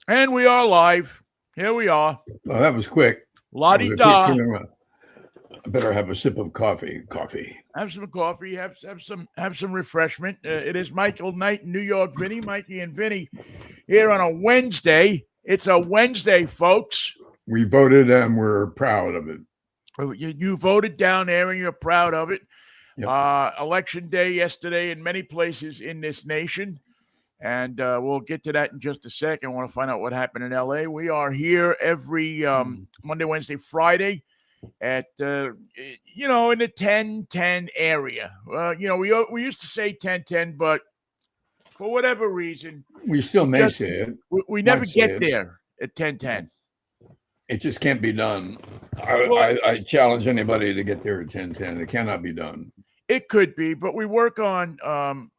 And we are live. Here we are. Well, that was quick. That was a quick La-di-da. turnaround. I better have a sip of coffee. Have some coffee. Have some refreshment. It is Michael Knight in New York. Vinnie, Mikey, and Vinnie here on a Wednesday. It's a Wednesday, folks. We voted and we're proud of it. You voted down there and you're proud of it. Yep. Election day yesterday in many places in this nation. And we'll get to that in just a second. I want to find out what happened in L.A. We are here every Monday, Wednesday, Friday at, in the 10-10 area. We used to say 10-10, but for whatever reason, We still may say it. we never Might say get it. there at 10-10. It just can't be done. Well- I challenge anybody to get there at 10:10. It cannot be done. It could be, but we work on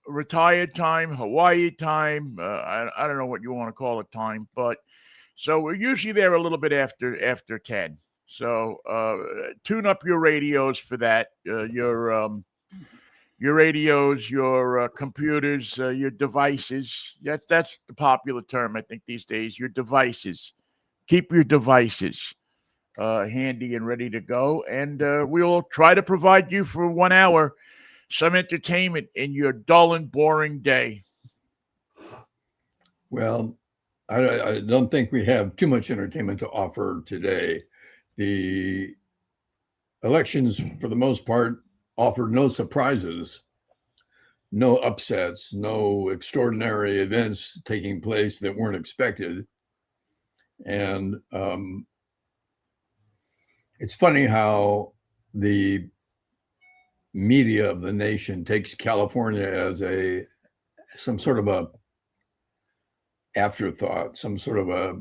retired time, Hawaii time. I don't know what you want to call it time, but so we're usually there a little bit after 10. So tune up your radios for that. Your radios, your computers, your devices. That's the popular term I think these days. Your devices. Keep your devices handy and ready to go, and we'll try to provide you for 1 hour some entertainment in your dull and boring day. Well, I don't think we have too much entertainment to offer today. The elections, for the most part, offered no surprises, no upsets, no extraordinary events taking place that weren't expected. And it's funny how the media of the nation takes California as some sort of a afterthought, some sort of a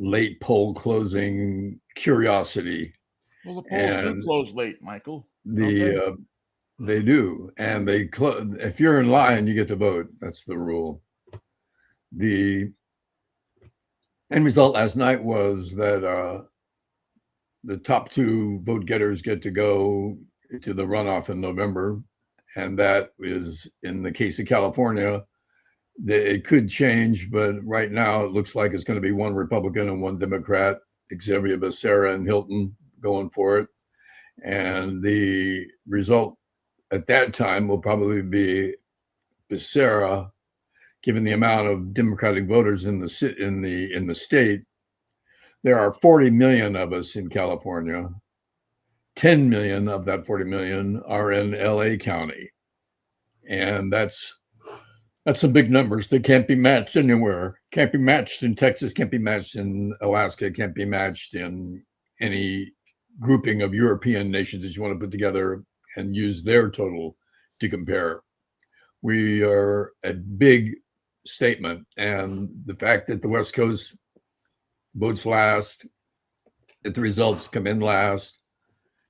late poll closing curiosity. Well, the polls do And close late, Michael. they do, and if you're in line, you get to vote. That's the rule. The end result last night was that the top two vote getters get to go to the runoff in November. And that is, in the case of California, it could change, but right now it looks like it's going to be one Republican and one Democrat, Xavier Becerra and Hilton going for it. And the result at that time will probably be Becerra, given the amount of Democratic voters in the state. There are 40 million of us in California. 10 million of that 40 million are in LA County. And that's some big numbers that can't be matched anywhere. Can't be matched in Texas, can't be matched in Alaska, can't be matched in any grouping of European nations that you want to put together and use their total to compare. We are a big statement. And the fact that the West Coast votes last, that the results come in last,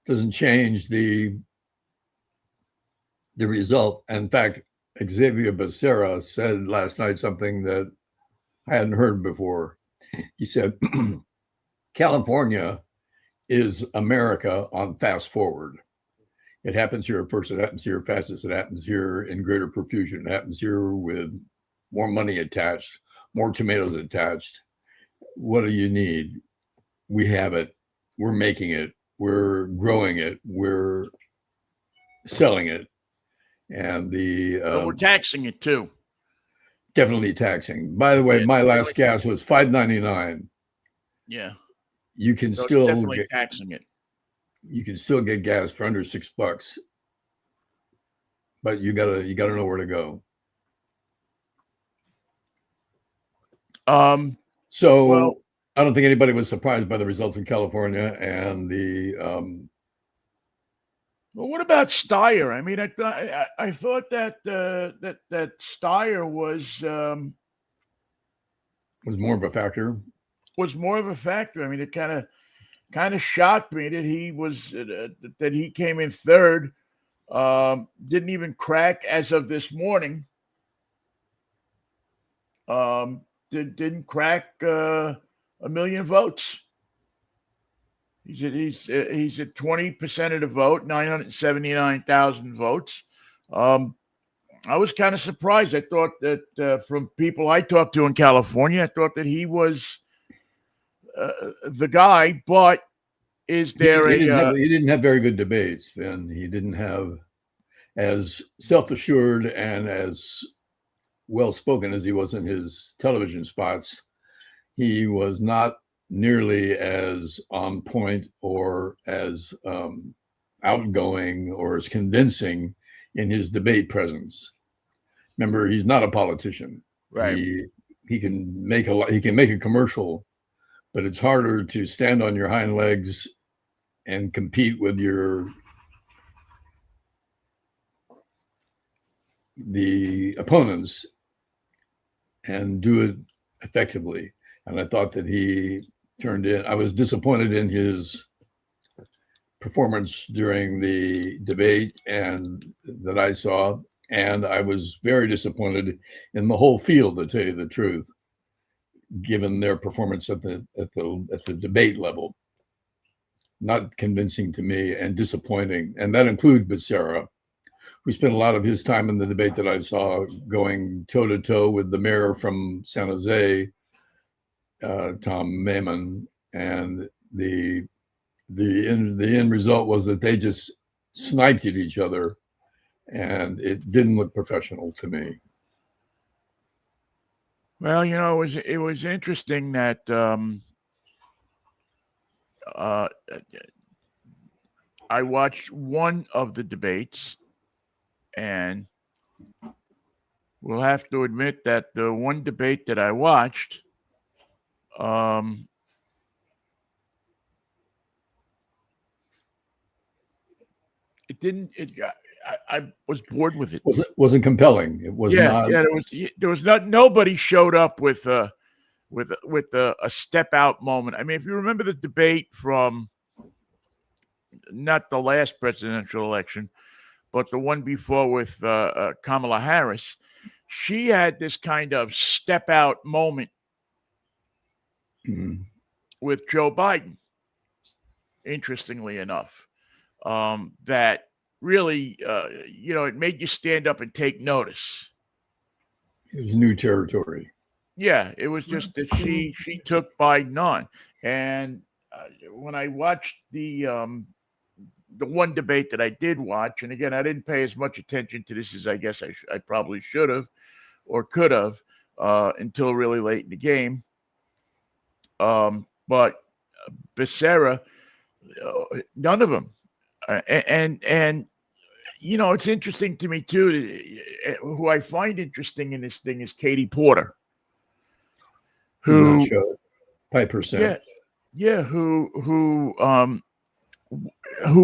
doesn't change the result. In fact, Xavier Becerra said last night something that I hadn't heard before. He said, California is America on fast forward. It happens here first, it happens here fastest, it happens here in greater profusion, it happens here with more money attached, more tomatoes attached. What do you need? We have it. We're making it. We're growing it. We're selling it. And But we're taxing it too. Definitely taxing. By the way, my last gas was $5.99. Yeah. You can So still it's definitely taxing it. You can still get gas for under $6, but you gotta know where to go. So I don't think anybody was surprised by the results in California and the. Well, what about Steyer? I mean, I thought that that Steyer was more of a factor. Was more of a factor. I mean, it kind of shocked me that he was that he came in third. Didn't even crack as of this morning. Didn't crack 1 million votes. He's at 20% of the vote, 979,000 votes. I was kind of surprised. I thought that from people I talked to in California, I thought that he was the guy. But is there He didn't have very good debates, Vin. He didn't have as self-assured and as well-spoken as he was in his television spots. He was not nearly as on point or as outgoing or as convincing in his debate presence. Remember, he's not a politician. right? He can make a commercial, but it's harder to stand on your hind legs and compete with the opponents and do it effectively. And I thought that he turned in. I was disappointed in his performance during the debate and that I saw, and I was very disappointed in the whole field, to tell you the truth, given their performance at the debate level. Not convincing to me and disappointing, and that includes Becerra, who spent a lot of his time in the debate that I saw going toe to toe with the mayor from San Jose, Tom Maimon, and the end result was that they just sniped at each other, and it didn't look professional to me. Well, it was interesting that I watched one of the debates, and we'll have to admit that the one debate that I watched, it didn't. I was bored with it. Wasn't compelling. It was not. Yeah. There was not. Nobody showed up with a step out moment. I mean, if you remember the debate from not the last presidential election, but the one before with Kamala Harris, she had this kind of step out moment with Joe Biden. Interestingly enough, that really, it made you stand up and take notice. It was new territory. Yeah, it was just that she took Biden on, and when I watched the one debate that I did watch, and again, I didn't pay as much attention to this as I guess I probably should have or could have until really late in the game. But Becerra, none of them, and it's interesting to me too. Who I find interesting in this thing is Katie Porter, who 5%. Yeah, who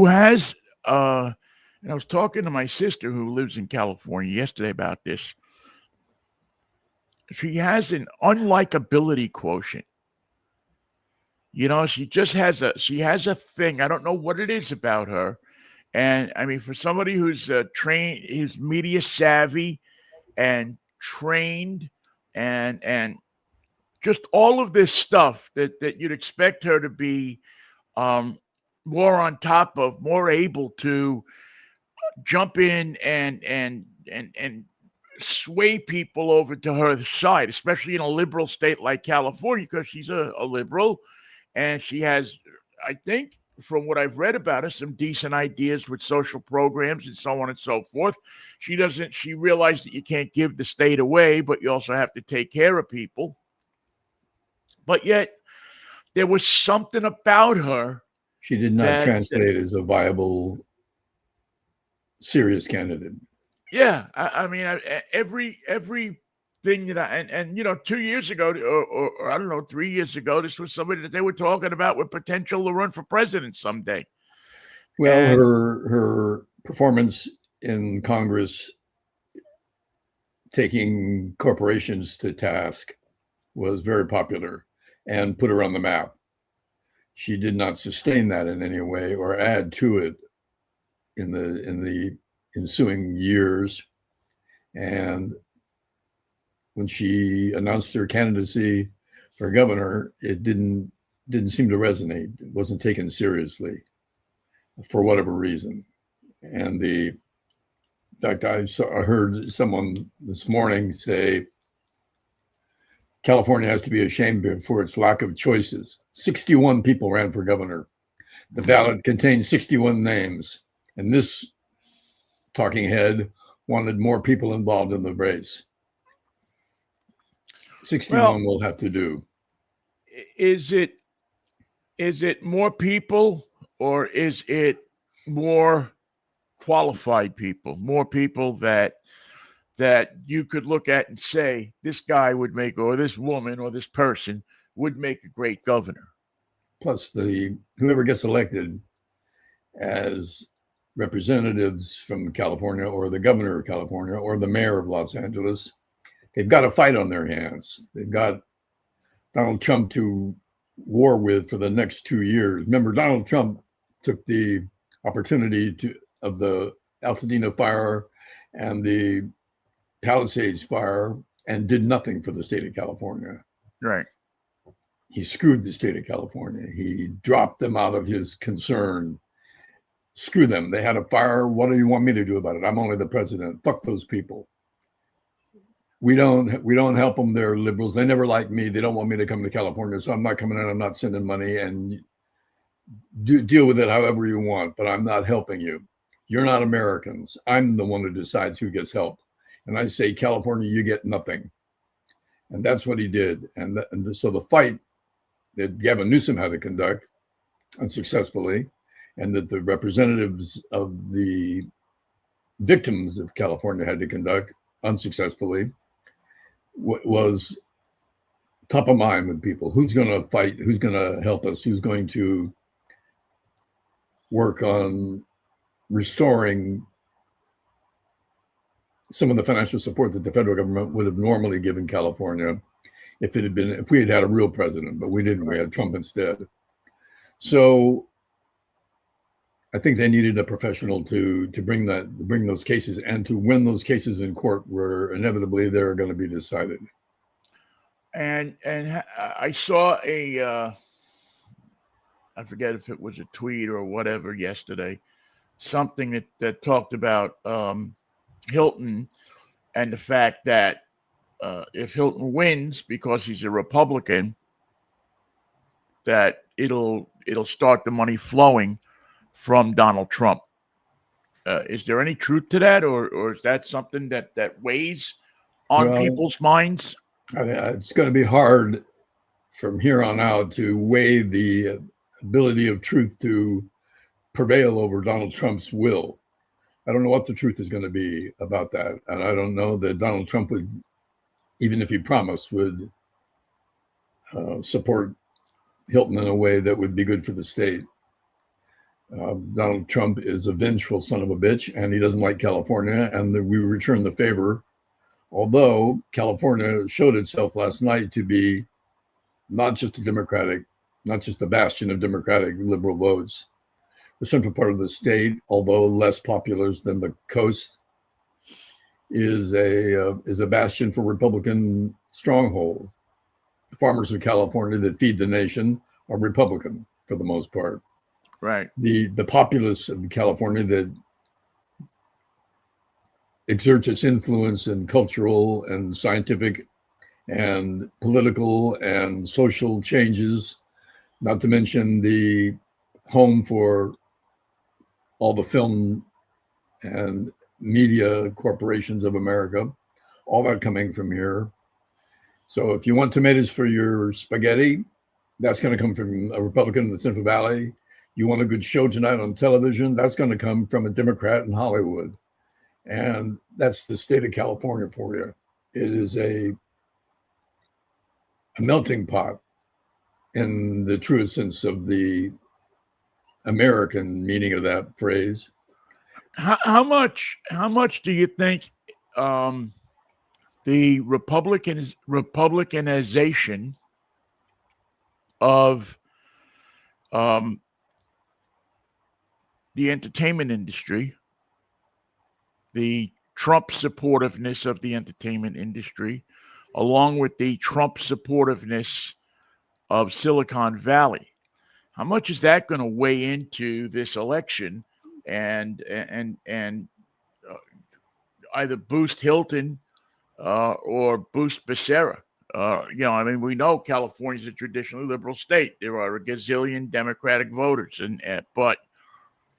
has and I was talking to my sister who lives in California yesterday about this. She has an unlikability quotient. She just has a thing. I don't know what it is about her. And I mean, for somebody who's trained, who's media savvy and trained and just all of this stuff that you'd expect her to be more on top of, more able to jump in and sway people over to her side, especially in a liberal state like California, because she's a liberal, and she has, I think, from what I've read about her, some decent ideas with social programs and so on and so forth. She realized that you can't give the state away, but you also have to take care of people. But yet there was something about her. She did not translate as a viable, serious candidate. Yeah. I mean, every thing that and 2 years ago, or I don't know, 3 years ago, this was somebody that they were talking about with potential to run for president someday. Well, her performance in Congress, taking corporations to task, was very popular and put her on the map. She did not sustain that in any way or add to it in the ensuing years. And when she announced her candidacy for governor, it didn't seem to resonate. It wasn't taken seriously for whatever reason. And fact, I heard someone this morning say California has to be ashamed for its lack of choices. 61 people ran for governor. The ballot contained 61 names, and this talking head wanted more people involved in the race. 61 will have to do. Is it more people, or is it more qualified people, more people that you could look at and say this guy would make, or this woman or this person would make a great governor? Plus, whoever gets elected as representatives from California, or the governor of California, or the mayor of Los Angeles, they've got a fight on their hands. They've got Donald Trump to war with for the next 2 years. Remember, Donald Trump took the opportunity of the Altadena fire and the Palisades fire and did nothing for the state of California. Right. He screwed the state of California. He dropped them out of his concern. Screw them. They had a fire. What do you want me to do about it? I'm only the president. Fuck those people. We don't help them. They're liberals. They never like me. They don't want me to come to California, so I'm not coming in. I'm not sending money, and deal with it however you want, but I'm not helping you. You're not Americans. I'm the one who decides who gets help. And I say, California, you get nothing. And that's what he did. So the fight that Gavin Newsom had to conduct unsuccessful, and that the representatives of the victims of California had to conduct unsuccessfully, was top of mind with people. Who's going to fight? Who's going to help us? Who's going to work on restoring some of the financial support that the federal government would have normally given California if we had had a real president, but we didn't. We had Trump instead. So I think they needed a professional to bring those cases and to win those cases in court, where inevitably they're going to be decided. And I saw I forget if it was a tweet or whatever yesterday, something that talked about Hilton and the fact that if Hilton wins because he's a Republican, that it'll start the money flowing from Donald Trump. Is there any truth to that, or is that something that weighs on people's minds? It's going to be hard from here on out to weigh the ability of truth to prevail over Donald Trump's will. I don't know what the truth is going to be about that. And I don't know that Donald Trump would, even if he promised, would support Hilton in a way that would be good for the state. Donald Trump is a vengeful son of a bitch, and he doesn't like California, and we return the favor. Although California showed itself last night to be not just a bastion of Democratic liberal votes. The central part of the state, although less populous than the coast, is a bastion for Republican stronghold. The farmers of California that feed the nation are Republican for the most part. Right. The populace of California that exerts its influence in cultural and scientific and political and social changes, not to mention the home for all the film and media corporations of America, all that coming from here. So if you want tomatoes for your spaghetti, that's going to come from a Republican in the Central Valley. You want a good show tonight on television, that's going to come from a Democrat in Hollywood. And that's the state of California for you. It is a melting pot in the truest sense of the American meaning of that phrase. How much do you think the Republicanization of the entertainment industry, the Trump supportiveness of the entertainment industry, along with the Trump supportiveness of Silicon Valley, how much is that going to weigh into this election and either boost Hilton or boost Becerra. I mean, we know California is a traditionally liberal state. There are a gazillion Democratic voters, but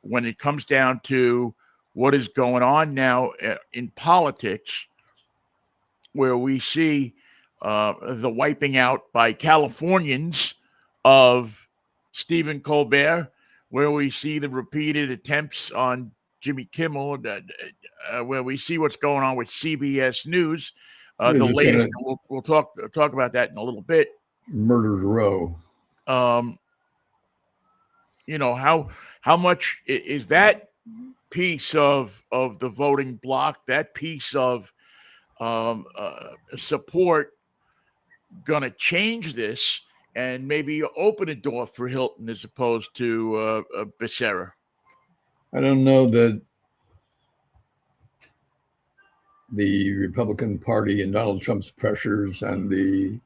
when it comes down to what is going on now in politics, where we see the wiping out by Californians of Stephen Colbert, where we see the repeated attempts on Jimmy Kimmel, where we see what's going on with CBS News, the latest. We'll talk about that in a little bit. Murder's Row. How much is that piece of the voting bloc, that piece of support, going to change this and maybe open a door for Hilton as opposed to Becerra? I don't know that the Republican Party and Donald Trump's pressures and the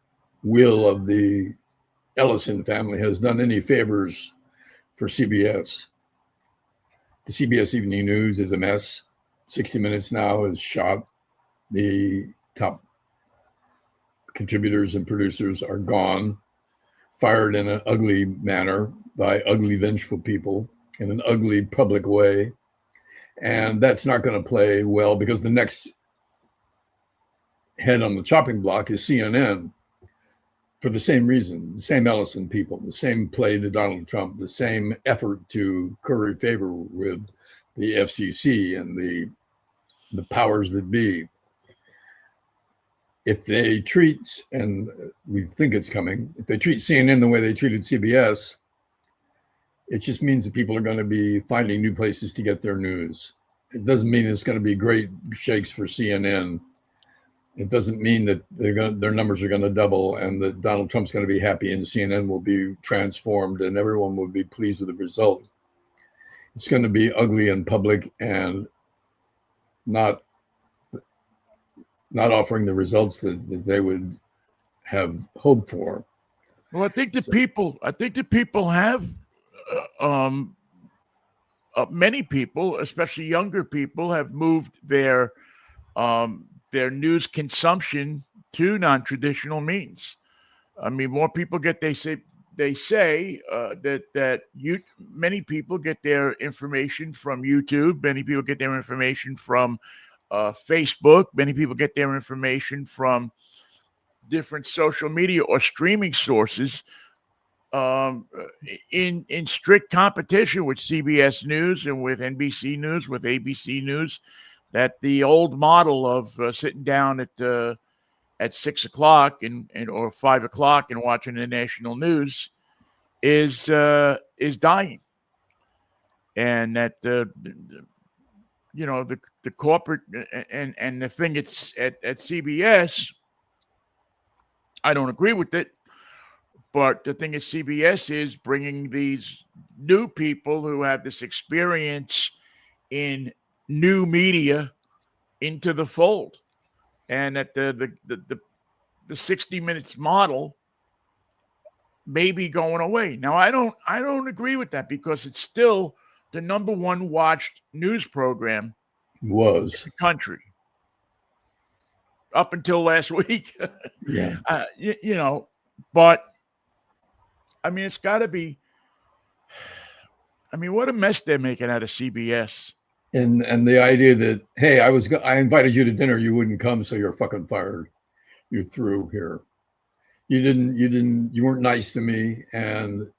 will of the Ellison family has done any favors for CBS. The CBS Evening News is a mess. 60 Minutes now is shot. The top contributors and producers are gone, fired in an ugly manner by ugly, vengeful people in an ugly public way. And that's not going to play well because the next head on the chopping block is CNN for the same reason, the same Ellison people, the same play to Donald Trump, the same effort to curry favor with the FCC and the powers that be. If they treat, and we think it's coming, if they treat CNN the way they treated CBS, it just means that people are going to be finding new places to get their news. It doesn't mean it's going to be great shakes for CNN. It doesn't mean that their numbers are going to double and that Donald Trump's going to be happy and CNN will be transformed and everyone will be pleased with the result. It's going to be ugly in public and not offering the results that they would have hoped for. Well, I think the people have many people, especially younger people, have moved their news consumption to non-traditional means. I mean, more people many people get their information from YouTube. Many people get their information from Facebook. Many people get their information from different social media or streaming sources in strict competition with CBS News and with NBC News, with ABC News. That the old model of sitting down at 6 o'clock or 5 o'clock and watching the national news is dying, and that the corporate and the thing it's at CBS, I don't agree with it, but the thing at CBS is bringing these new people who have this experience in new media into the fold, and that the 60 Minutes model may be going away. Now, I don't agree with that because it's still the number one watched news program in the country up until last week. Yeah. But I mean, it's got to be. I mean, what a mess they're making out of CBS. And the idea that, hey, I invited you to dinner, you wouldn't come, so you're fucking fired. You're through here. You weren't nice to me, and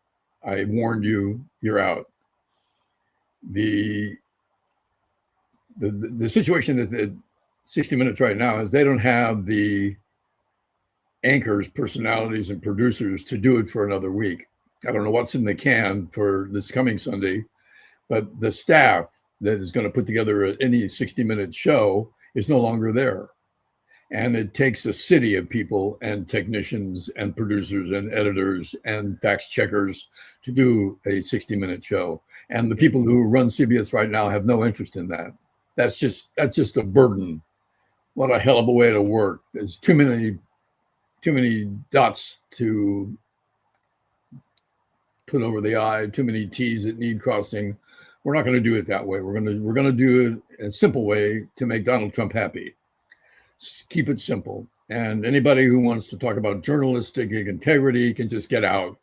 I warned you, you're out. The situation that 60 Minutes right now is they don't have the anchors, personalities, and producers to do it for another week. I don't know what's in the can for this coming Sunday, but the staff that is going to put together any 60-minute show is no longer there. And it takes a city of people and technicians and producers and editors and fact checkers to do a 60-minute show. And the people who run CBS right now have no interest in that. That's just a burden. What a hell of a way to work. There's too many dots to put over the I, too many T's that need crossing. we're not going to do it that way. We're going to do it a simple way to make Donald Trump happy. Keep it simple. And anybody who wants to talk about journalistic integrity can just get out.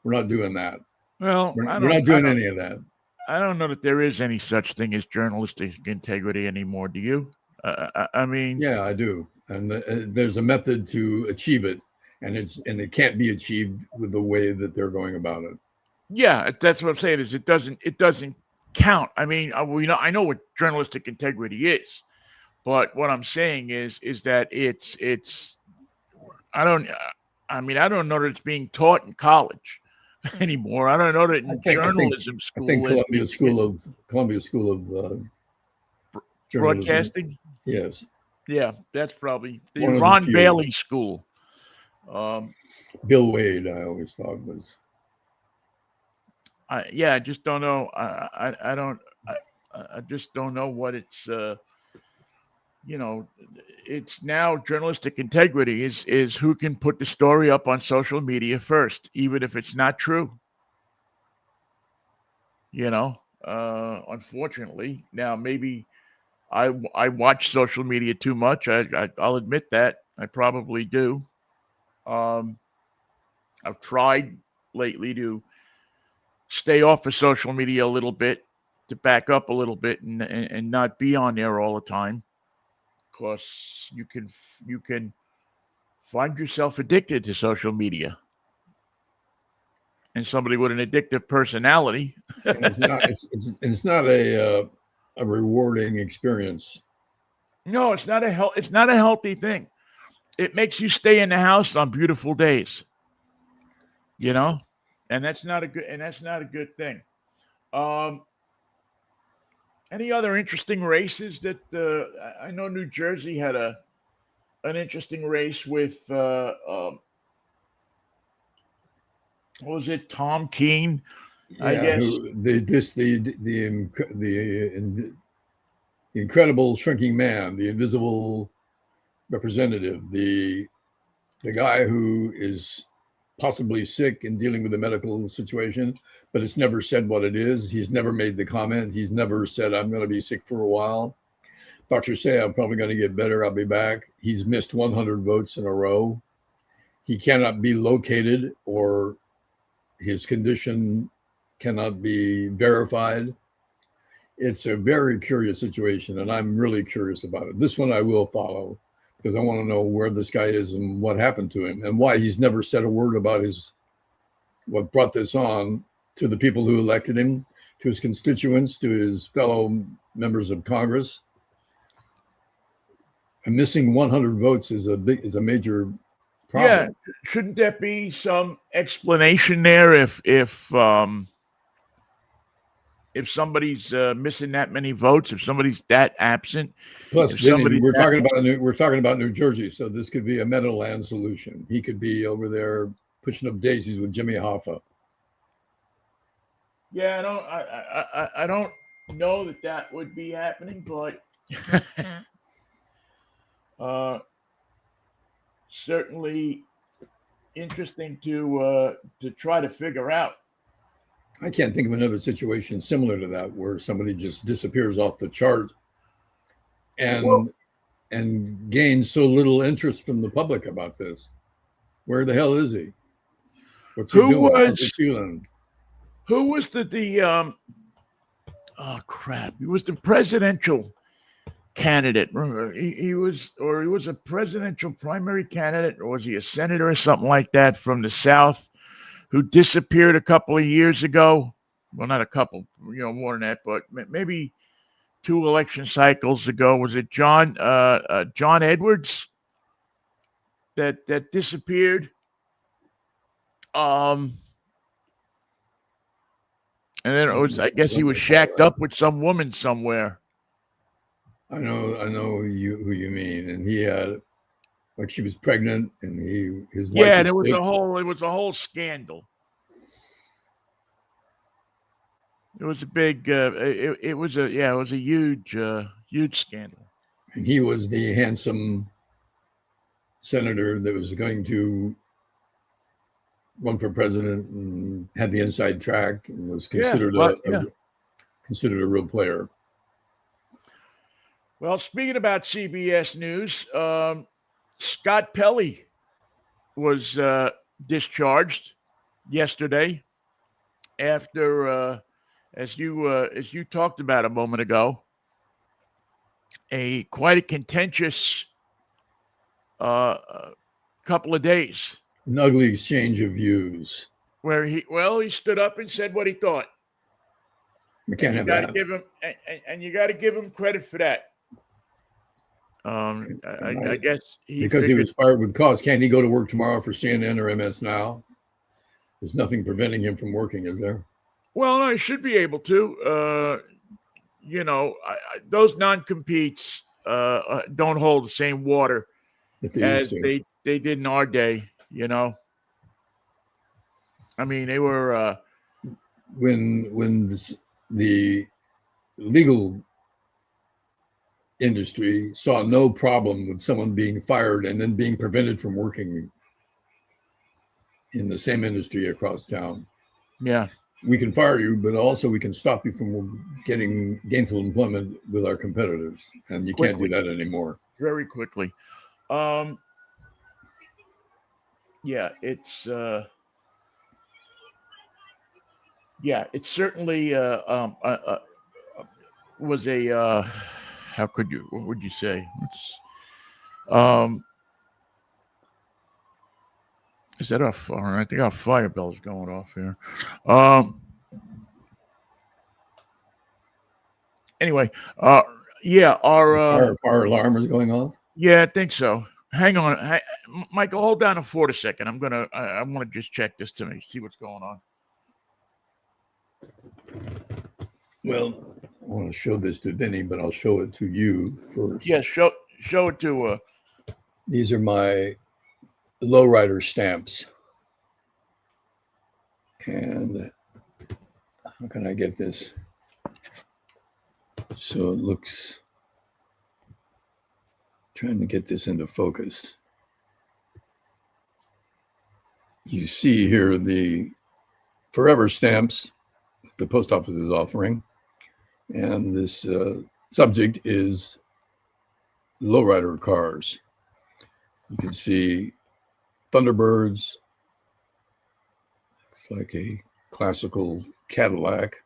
We're not doing that. Well, We're not doing any of that. I don't know that there is any such thing as journalistic integrity anymore. Do you? I mean, yeah, I do. And there's a method to achieve it, and it can't be achieved with the way that they're going about it. Yeah, that's what I'm saying. Is it doesn't count. I mean, I know what journalistic integrity is, but what I'm saying is that it's. I don't know that it's being taught in college anymore. I don't know that in journalism school. I think Columbia School of Broadcasting. Yes. Yeah, that's probably the Ron Bailey School. Bill Wade, I always thought was. I just don't know. I just don't know what it's. It's now journalistic integrity is who can put the story up on social media first, even if it's not true. Unfortunately, now maybe I watch social media too much. I'll admit that I probably do. I've tried lately to stay off of social media a little bit, to back up a little bit, and not be on there all the time. Because you can find yourself addicted to social media, and somebody with an addictive personality. It's not a rewarding experience. No, it's not a healthy thing. It makes you stay in the house on beautiful days. And that's not a good thing. Any other interesting races that I know New Jersey had an interesting race with what was it, Tom Keene? Yeah, I guess the incredible shrinking man, the invisible representative, the guy who is possibly sick and dealing with a medical situation, but it's never said what it is. He's never made the comment. He's never said, I'm going to be sick for a while. Doctors say I'm probably going to get better. I'll be back. He's missed 100 votes in a row. He cannot be located, or his condition cannot be verified. It's a very curious situation, and I'm really curious about it. This one I will follow, because I want to know where this guy is and what happened to him, and why he's never said a word about what brought this on to the people who elected him, to his constituents, to his fellow members of Congress. And missing 100 votes is a major problem. Yeah, shouldn't there be some explanation there if somebody's missing that many votes, if somebody's that absent? Plus, Vinnie, we're talking about New Jersey, so this could be a Meadowland solution. He could be over there pushing up daisies with Jimmy Hoffa. Yeah, I don't know that would be happening, but certainly interesting to try to figure out. I can't think of another situation similar to that where somebody just disappears off the chart and gains so little interest from the public about this. Where the hell is he? What's he doing? How's he feeling? Who was the oh crap? He was the presidential candidate. Remember, he was a presidential primary candidate, or was he a senator or something like that from the South, who disappeared a couple of years ago? Well, not a couple, more than that, but maybe 2 election cycles ago. Was it John Edwards that disappeared? And then I guess he was shacked up with some woman somewhere. I know who you mean, and he had, like, she was pregnant, and his wife. Yeah, it was a whole scandal. It was a big. It was a huge scandal. And he was the handsome senator that was going to run for president and had the inside track and was considered considered a real player. Well, speaking about CBS News, Scott Pelley was discharged yesterday after, as you talked about a moment ago, quite a contentious couple of days. An ugly exchange of views. Where he stood up and said what he thought. We can't have that. And you got to give him credit for that. I guess because he was fired with cause. Can't he go to work tomorrow for CNN or MS Now? There's nothing preventing him from working, is there? Well, no, he should be able to. Those non-competes don't hold the same water as they did in our day. I mean, they were when the legal industry saw no problem with someone being fired and then being prevented from working in the same industry across town. Yeah. We can fire you, but also we can stop you from getting gainful employment with our competitors. And you can't do that anymore. Very quickly. Yeah, it's it certainly was a what would you say? It's is that a fire? I think our fire bell's going off here. Anyway, yeah, our fire alarm is going off. Yeah, I think so. Hang on, Michael, hold down the fort a second. I want to just check this to me, see what's going on. Well, I want to show this to Vinnie, but I'll show it to you first. Yeah, show it to. These are my lowrider stamps, and how can I get this so it looks? Trying to get this into focus. You see here the forever stamps the post office is offering. And this subject is lowrider cars. You can see Thunderbirds. Looks like a classical Cadillac.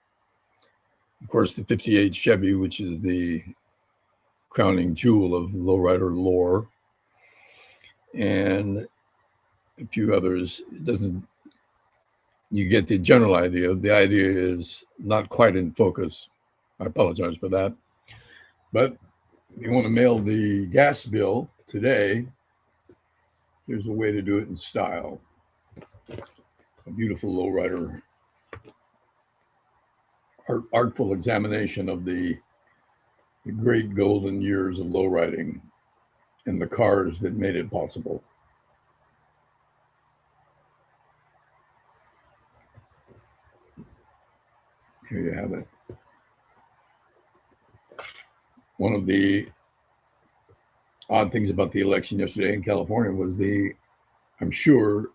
Of course, the 58 Chevy, which is the crowning jewel of lowrider lore. And a few others. You get the general idea. The idea is not quite in focus. I apologize for that. But if you want to mail the gas bill today, here's a way to do it in style. A beautiful lowrider, artful examination of the great golden years of lowriding and the cars that made it possible. Here you have it. One of the odd things about the election yesterday in California was I'm sure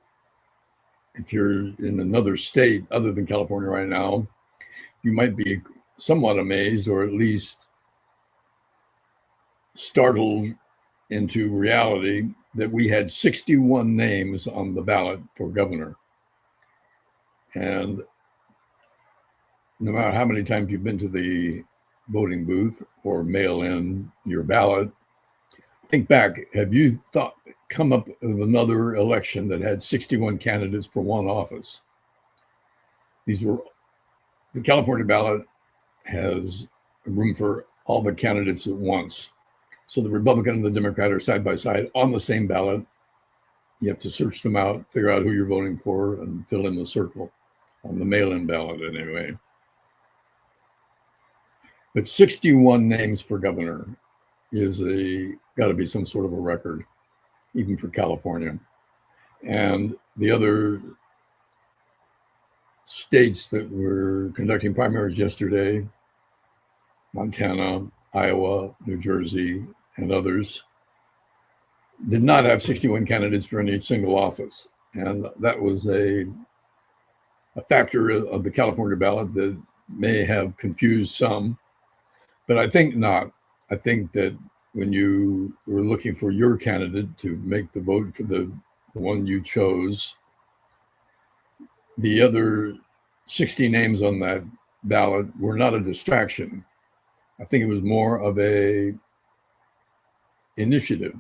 if you're in another state other than California right now, you might be somewhat amazed or at least startled into reality that we had 61 names on the ballot for governor. And no matter how many times you've been to the voting booth or mail in your ballot, think back. Have you come up with another election that had 61 candidates for one office? The California ballot has room for all the candidates at once. So the Republican and the Democrat are side by side on the same ballot. You have to search them out, figure out who you're voting for, and fill in the circle on the mail-in ballot anyway. But 61 names for governor is got to be some sort of a record, even for California. And the other states that were conducting primaries yesterday, Montana, Iowa, New Jersey, and others, did not have 61 candidates for any single office. And that was a factor of the California ballot that may have confused some, but I think not. I think that when you were looking for your candidate to make the vote for the one you chose, the other 60 names on that ballot were not a distraction. I think it was more of a initiative.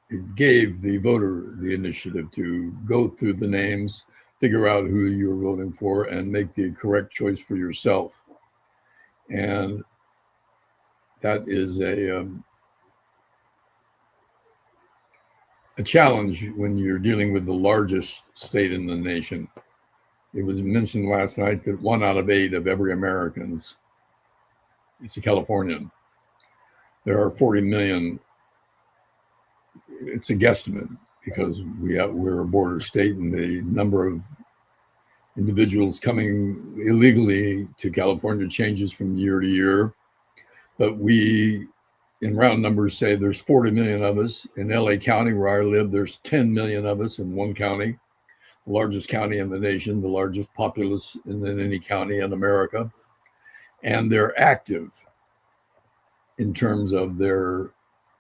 It gave the voter the initiative to go through the names, figure out who you're voting for, and make the correct choice for yourself. And that is a challenge when you're dealing with the largest state in the nation. It was mentioned last night that 1 out of 8 of every Americans is a Californian. There are 40 million. It's a guesstimate because we're a border state, and the number of individuals coming illegally to California changes from year to year. But we, in round numbers, say there's 40 million of us. In LA County, where I live, there's 10 million of us in one county, the largest county in the nation, the largest populace in any county in America. And they're active in terms of their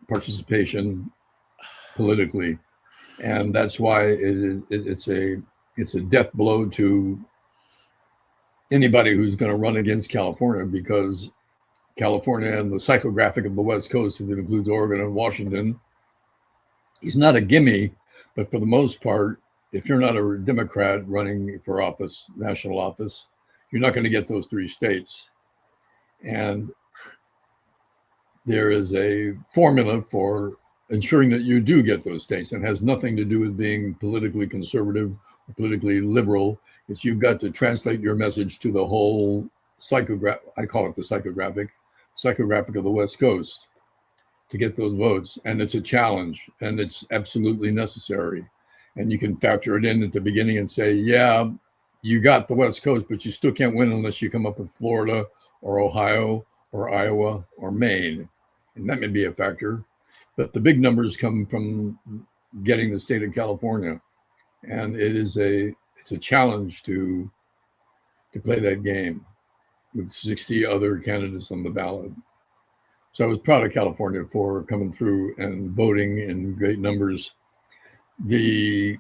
participation politically. And that's why it's a death blow to anybody who's going to run against California, because California and the psychographic of the West Coast, that includes Oregon and Washington, is not a gimme. But for the most part, if you're not a Democrat running for office, national office, you're not going to get those 3 states. And there is a formula for ensuring that you do get those states. And it has nothing to do with being politically conservative or politically liberal. It's you've got to translate your message to the whole I call it the psychographic of the West Coast, to get those votes. And it's a challenge, and it's absolutely necessary. And you can factor it in at the beginning and say, yeah, you got the West Coast, but you still can't win unless you come up with Florida or Ohio or Iowa or Maine. And that may be a factor. But the big numbers come from getting the state of California. And it's a challenge to play that game with 60 other candidates on the ballot. So I was proud of California for coming through and voting in great numbers. The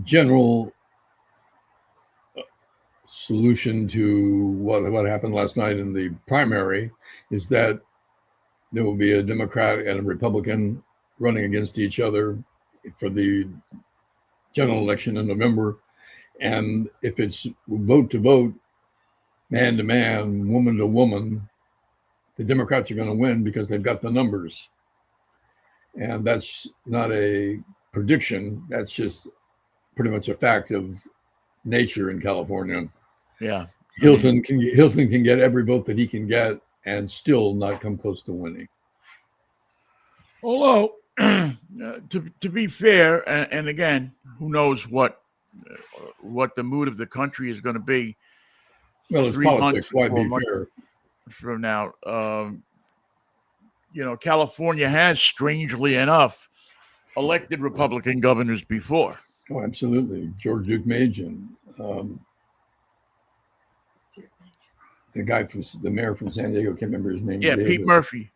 general solution to what happened last night in the primary is that there will be a Democrat and a Republican running against each other for the general election in November. And if it's vote to vote, man to man, woman to woman, the Democrats are going to win because they've got the numbers. And that's not a prediction. That's just pretty much a fact of nature in California. Yeah. Hilton can get every vote that he can get and still not come close to winning. Although, to be fair, and again, who knows what the mood of the country is going to be. Well, it's politics. Why be fair? From now, California has, strangely enough, elected Republican governors before. Oh, absolutely. George Duke Majan, the mayor from San Diego, can't remember his name. Yeah, Pete Murphy.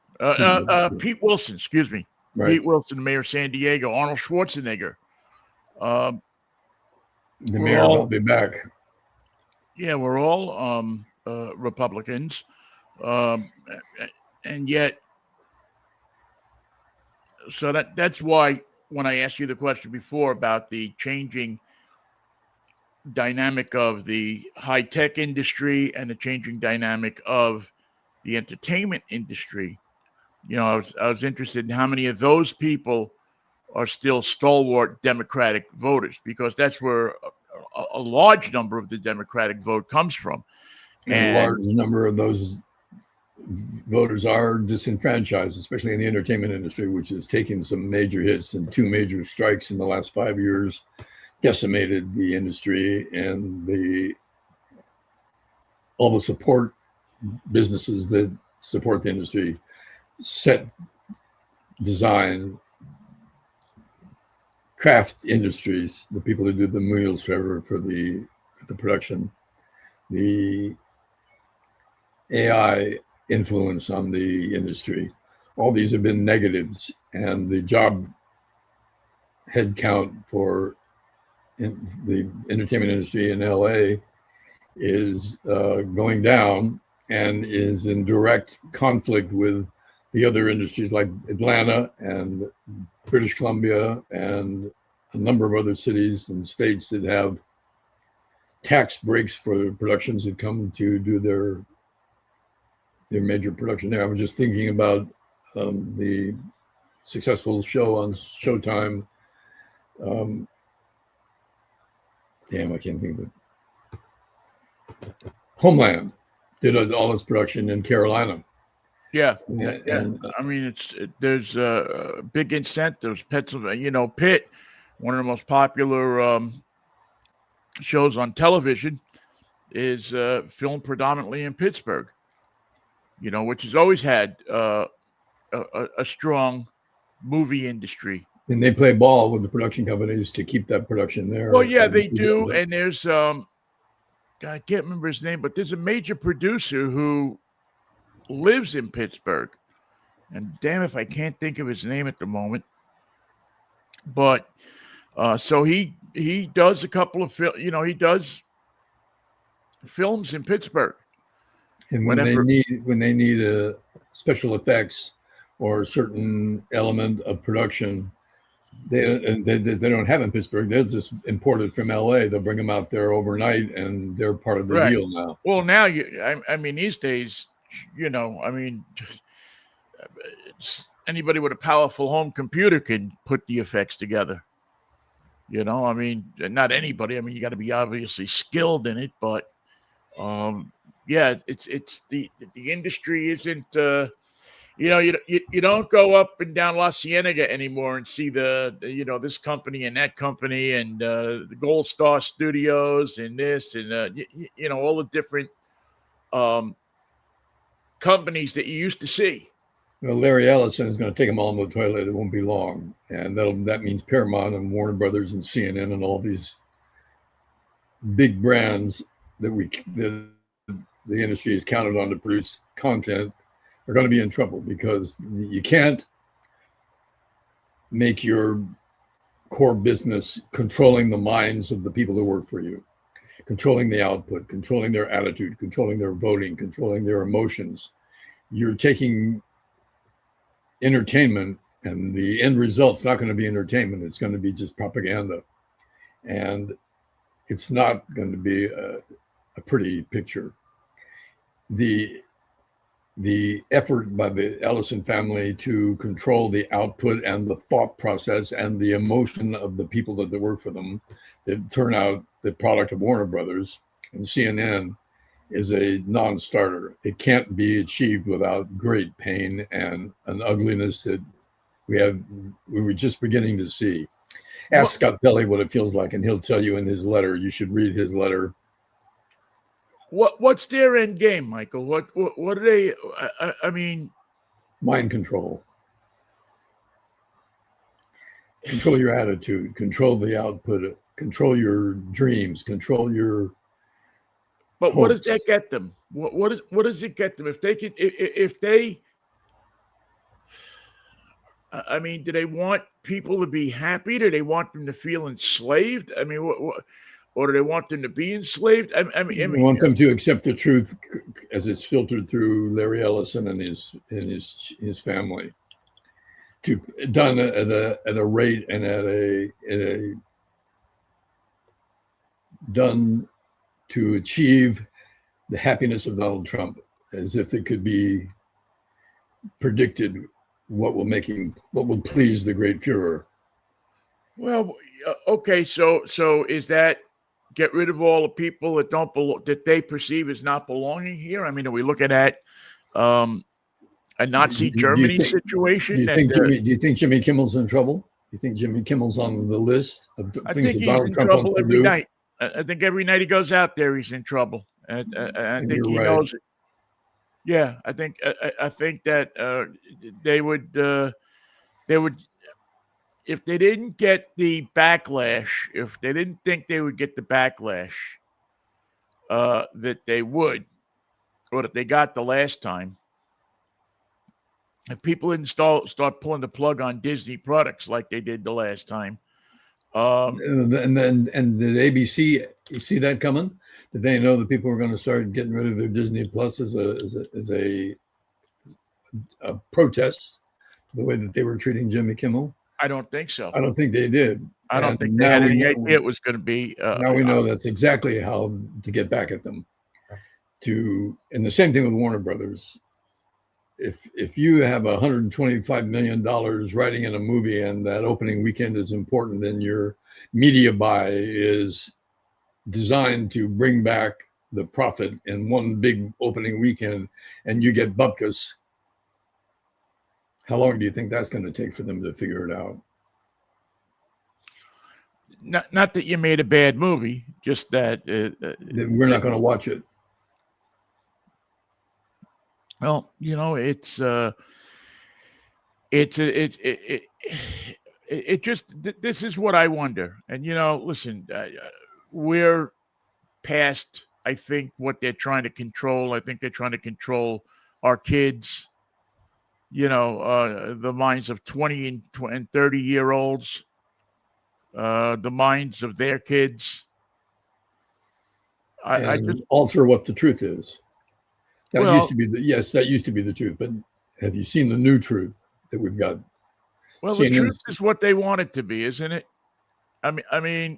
Pete Wilson, excuse me. Right. Pete Wilson, mayor of San Diego. Arnold Schwarzenegger. The mayor will be back. Yeah, we're all Republicans. And yet, so that's why when I asked you the question before about the changing dynamic of the high-tech industry and the changing dynamic of the entertainment industry, I was interested in how many of those people are still stalwart Democratic voters, because that's where a large number of the Democratic vote comes from. And a large number of those voters are disenfranchised, especially in the entertainment industry, which has taken some major hits, and 2 major strikes in the last 5 years decimated the industry, and all the support businesses that support the industry, set design, craft industries, the people who do the meals for the production, the AI influence on the industry. All these have been negatives, and the job headcount for the entertainment industry in LA is going down and is in direct conflict with the other industries like Atlanta and British Columbia and a number of other cities and states that have tax breaks for productions that come to do their major production there. I was just thinking about the successful show on Showtime. I can't think of it. Homeland did all its production in Carolina. Yeah. I mean, there's big incentives. Pennsylvania, Pitt, one of the most popular shows on television, is filmed predominantly in Pittsburgh. Which has always had a strong movie industry. And they play ball with the production companies to keep that production there. Well, yeah, they do. And there's God, I can't remember his name, but there's a major producer who lives in Pittsburgh. And damn if I can't think of his name at the moment. But so he does a couple of he does films in Pittsburgh. And when they need a special effects or a certain element of production, they don't have in Pittsburgh. They're just imported from LA. They'll bring them out there overnight, and they're part of the deal now. Well, now I mean, these days, anybody with a powerful home computer can put the effects together. I mean, not anybody. I mean, you got to be obviously skilled in it, but yeah, it's the industry isn't. You don't go up and down La Cienega anymore and see the this company and that company and the Gold Star Studios and this and all the different companies that you used to see. Well, Larry Ellison is going to take them all in the toilet. It won't be long, and that means Paramount and Warner Brothers and CNN and all these big brands that the industry is counted on to produce content are going to be in trouble because you can't make your core business controlling the minds of the people who work for you, controlling the output, controlling their attitude, controlling their voting, controlling their emotions. You're taking entertainment, and the end result's not going to be entertainment. It's going to be just propaganda. And it's not going to be a pretty picture. The effort by the Ellison family to control the output and the thought process and the emotion of the people that work for them that turn out the product of Warner Brothers and CNN is a non-starter. It can't be achieved without great pain and an ugliness that we were just beginning to see. Ask Scott Pelley what it feels like, and he'll tell you in his letter. You should read his letter. What's their end game, Michael? What are they? I mean, mind control. Control your attitude. Control the output. Control your dreams. Control your. But hopes. What does that get them? What does it get them if they can? If they. I mean, do they want people to be happy? Do they want them to feel enslaved? I mean, or do they want them to be enslaved? I mean, they want them to accept the truth as it's filtered through Larry Ellison and his family, done at a rate and done to achieve the happiness of Donald Trump, as if it could be predicted what will please the great Führer. Well, okay, so is that get rid of all the people that don't belong, that they perceive as not belonging here? I mean, are we looking at a Nazi Germany situation? Do you think Jimmy Kimmel's in trouble? Do you think Jimmy Kimmel's on the list of things that Donald Trump wants to do? Every night. I think every night he goes out there, he's in trouble. I think he knows it. Yeah, I think that they would if they didn't get the backlash, if they didn't think they would get the backlash that they would, or that they got the last time, if people didn't start pulling the plug on Disney products like they did the last time. And did ABC see that coming? Did they know that people were going to start getting rid of their Disney Plus as a protest, the way that they were treating Jimmy Kimmel? I don't think so. I don't think they did. I don't And think they had any idea it was going to be. Now we know that's exactly how to get back at them. And the same thing with Warner Brothers. If you have $125 million writing in a movie and that opening weekend is important, then your media buy is designed to bring back the profit in one big opening weekend, and you get bupkis. How long do you think that's going to take for them to figure it out? Not that you made a bad movie, just that we're not going to watch it. Well, it just, this is what I wonder. And, listen, we're past, I think, what they're trying to control. I think they're trying to control our kids, the minds of 20 and 30-year-olds, the minds of their kids. I just alter what the truth is. That used to be that used to be the truth. But have you seen the new truth that we've got? Well, the truth is what they want it to be, isn't it? I mean,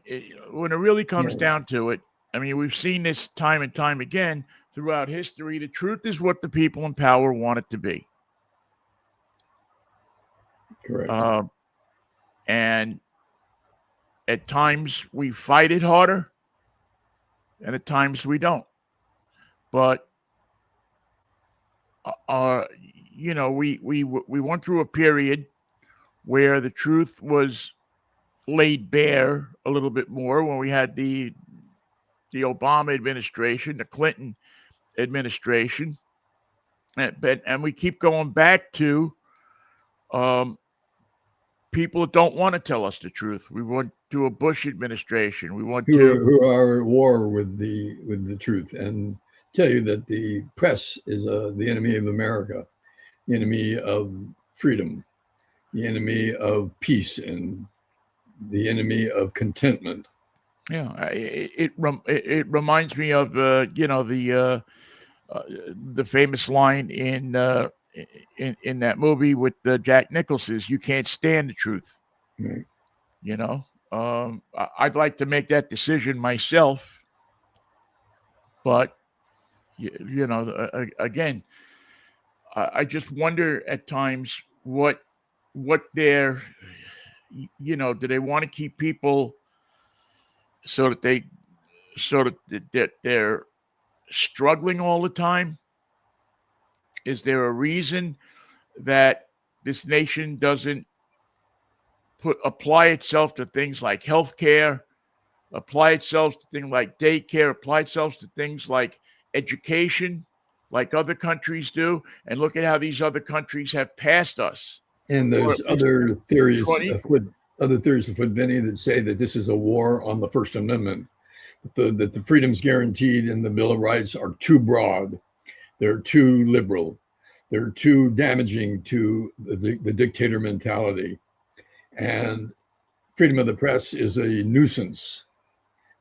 when it really comes down to it, I mean, we've seen this time and time again throughout history. The truth is what the people in power want it to be. Correct. And at times we fight it harder, and at times we don't. But we went through a period where the truth was laid bare a little bit more when we had the Obama administration, the Clinton administration, and we keep going back to people that don't want to tell us the truth. We went to a Bush administration. We went who are at war with the truth and tell you that the press is the enemy of America, the enemy of freedom, the enemy of peace, and the enemy of contentment. Yeah, it reminds me of the famous line in that movie with Jack Nicholson's "You can't stand the truth." Right. I'd like to make that decision myself, but again, I just wonder at times what they're, do they want to keep people so that they're struggling all the time? Is there a reason that this nation doesn't apply itself to things like healthcare, apply itself to things like daycare, apply itself to things like education, like other countries do? And look at how these other countries have passed us. And there's other theories afoot, Vinnie, that say that this is a war on the First Amendment, that the freedoms guaranteed in the Bill of Rights are too broad, they're too liberal, they're too damaging to the dictator mentality. And freedom of the press is a nuisance.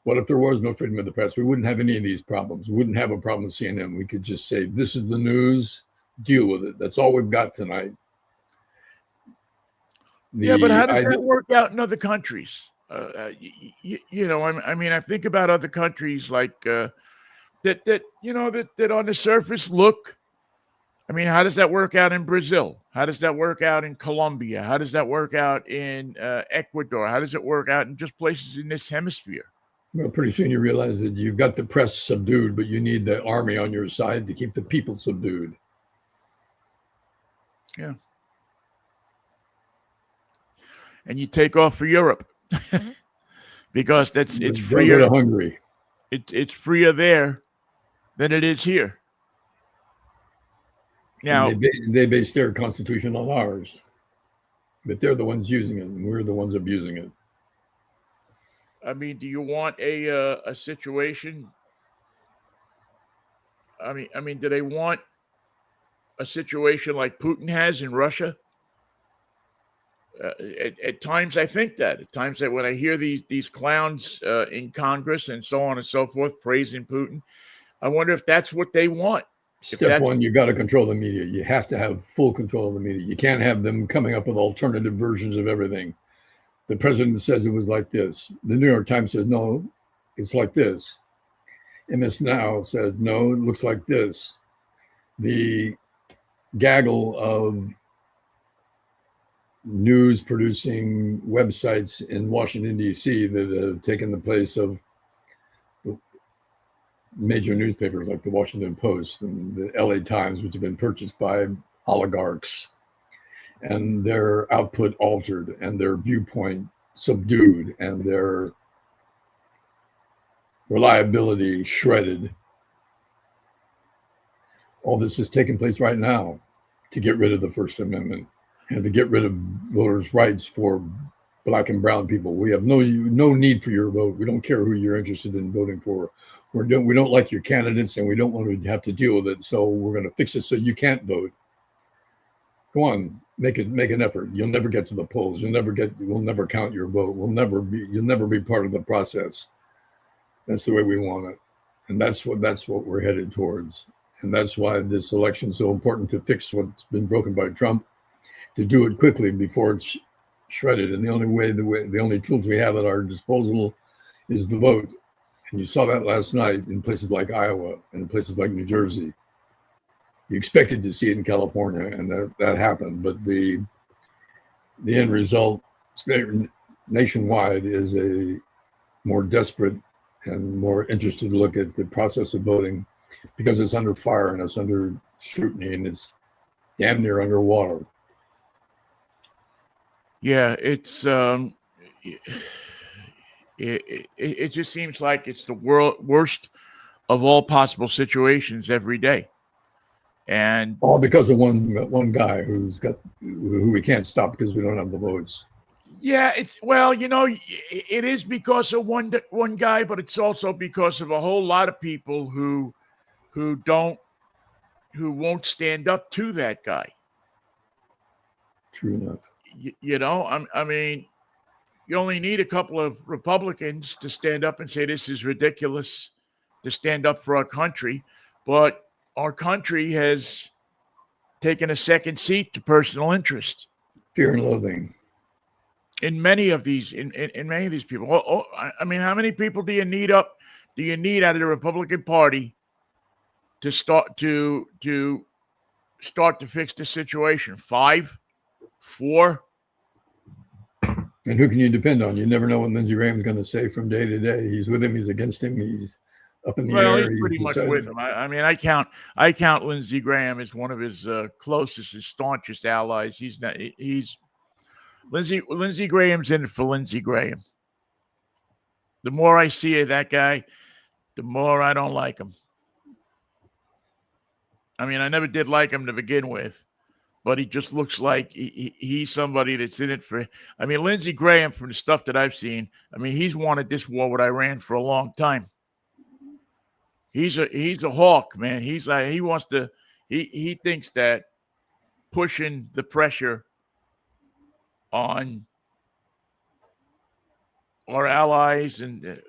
What if there was no freedom of the press? We wouldn't have any of these problems. We wouldn't have a problem with CNN. We could just say, this is the news, deal with it. That's all we've got tonight. But how does that work out in other countries? I mean, I think about other countries like that on the surface look. I mean, how does that work out in Brazil? How does that work out in Colombia? How does that work out in Ecuador? How does it work out in just places in this hemisphere? Well, pretty soon you realize that you've got the press subdued, but you need the army on your side to keep the people subdued. Yeah. And you take off for Europe because it's freer. Go to Hungary. It's freer there than it is here. Now they base their constitution on ours, but they're the ones using it, and we're the ones abusing it. I mean, do you want a situation I mean, do they want a situation like Putin has in Russia? At times, I think that. At times, that when I hear these clowns in Congress and so on and so forth praising Putin, I wonder if that's what they want. If Step that's one, you got to control the media. You have to have full control of the media. You can't have them coming up with alternative versions of everything. The president says it was like this. The New York Times says, no, it's like this. MS Now says, no, it looks like this. The gaggle of news producing websites in Washington, D.C. that have taken the place of major newspapers like the Washington Post and the LA Times, which have been purchased by oligarchs, and their output altered and their viewpoint subdued and their reliability shredded. All this is taking place right now to get rid of the First Amendment and to get rid of voters' rights for Black and brown people. We have no need for your vote. We don't care who you're interested in voting for. We don't like your candidates, and we don't want to have to deal with it. So we're going to fix it so you can't vote. Go on, make an effort. You'll never get to the polls. We'll never count your vote. You'll never be part of the process. That's the way we want it, and that's what we're headed towards. And that's why this election is so important, to fix what's been broken by Trump, to do it quickly before it's shredded. And the only tools we have at our disposal is the vote. And you saw that last night in places like Iowa and places like New Jersey. You expected to see it in California, and that happened. But the end result nationwide is a more desperate and more interested look at the process of voting, because it's under fire and it's under scrutiny and it's damn near underwater. Yeah, it's it just seems like it's the worst of all possible situations every day, and all because of one guy who we can't stop because we don't have the votes. Yeah, it is because of one guy, but it's also because of a whole lot of people who won't stand up to that guy. True enough. I mean, you only need a couple of Republicans to stand up and say this is ridiculous, to stand up for our country. But our country has taken a second seat to personal interest, fear and loathing. In many of these people. I mean, how many people do you need out of the Republican Party to start to fix the situation? 5, 4. And who can you depend on? You never know what Lindsey Graham's going to say from day to day. He's with him. He's against him. He's up in the air. He's pretty much with him. I mean, I count Lindsey Graham as one of his closest, his staunchest allies. Lindsey Graham's in it for Lindsey Graham. The more I see of that guy, the more I don't like him. I mean, I never did like him to begin with, but he just looks like he's somebody that's in it for. I mean, Lindsey Graham, from the stuff that I've seen, I mean, he's wanted this war with Iran for a long time. He's a hawk, man. He thinks that pushing the pressure on our allies, and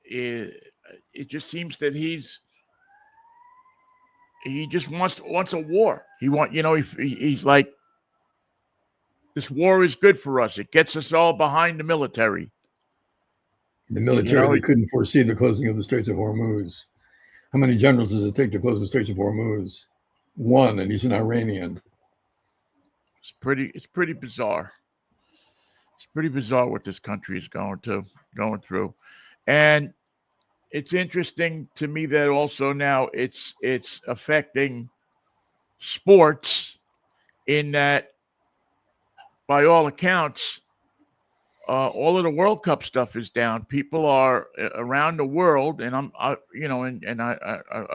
it just seems that he just wants a war. He's like, this war is good for us. It gets us all behind the military. The military, they couldn't foresee the closing of the Straits of Hormuz. How many generals does it take to close the Straits of Hormuz? One, and he's an Iranian. It's pretty bizarre. It's pretty bizarre what this country is going through. And it's interesting to me that also now it's affecting sports, in that, by all accounts, all of the World Cup stuff is down. People are around the world, and I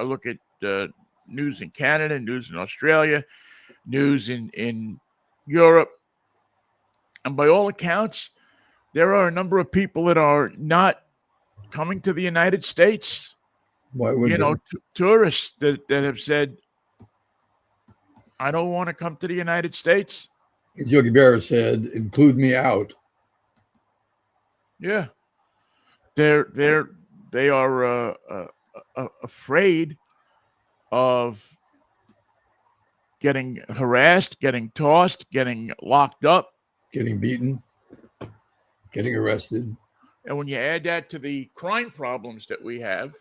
look at news in Canada, news in Australia, news in Europe, and by all accounts, there are a number of people that are not coming to the United States Why would they? Tourists that have said, I don't want to come to the United States. As Yogi Berra said, include me out. Yeah. They are afraid of getting harassed, getting tossed, getting locked up. Getting beaten, getting arrested. And when you add that to the crime problems that we have,